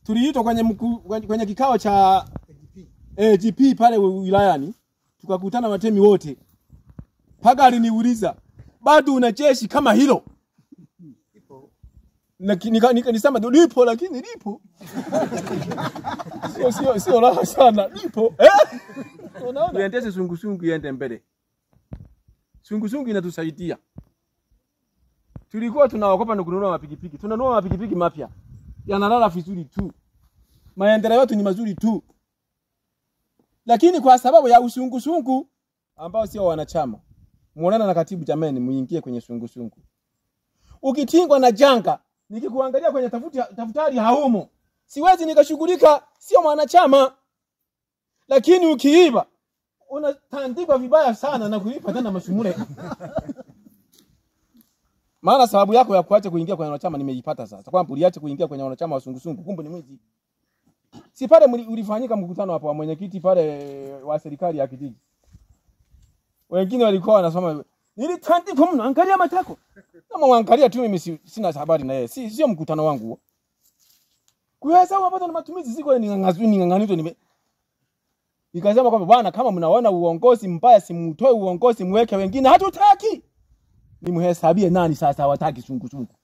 tuliitwa kwenye kikao cha GP pale wilayani, tukakutana watemi wote. Paka aliniuliza, "Bado una jeshi kama hilo?" Nisema lipo, lakini lipo. Sio raha sana, lipo. Unaona? Tuendeshe sungusungu iende mbele. Sungusungu inatusaidia. Tulikuwa tunaogopa na kununua mapikipiki. Tunanunua mapikipiki mapya. Yanalala vizuri tu. Maendeleo yetu ni mazuri tu. Lakini kwa sababu ya usungusungu ambao sio wanachama, muonana na katibu, jamani, muingie kwenye sungusungu. Ukitingwa na janga, nikikuangalia kwenye tafutari haumo, siwezi nikashughulika, sio mwanachama. Lakini ukiiba, unatandikwa vibaya sana na kuipa tena masumule. Maana sababu yako ya kuacha kuingia kwenye wanachama nimeipata sasa. Kwamba uliacha kuingia kwenye wanachama wa sungusungu, kumbe ni mwizi. Si pale ulifanyika mkutano hapo wa mwenyekiti pale wa serikali ya kijiji. Wengine walikuwa wanasema, "Nilitandikwa mno, angalia matako." Kama waangalia tu, mimi sina habari na yeye. Sio mkutano wangu huo. Kuhesabu hapo na matumizi siko ni ng'ang'anito nikasema kwamba bwana, kama mnaona uongozi mbaya, simutoe uongozi, mweke wengine, hatutaki. Nimhesabie nani sasa hawataki sungusungu.